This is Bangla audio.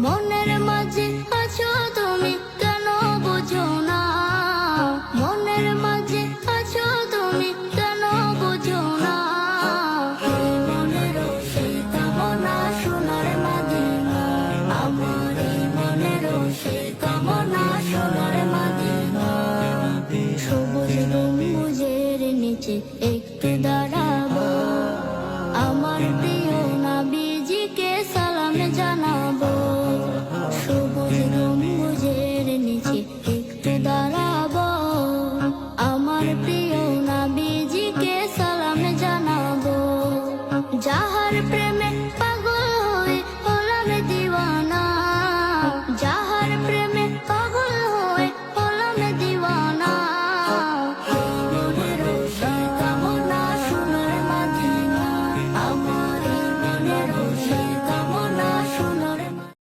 মনের মাঝে আছো তুমি কেন বুঝো না, মনের মাঝে আছো তুমি কেন বুঝো না। এই মনেরও সেই কামনা সোনার মদিনা, আমার এই মনেরও সেই কামনা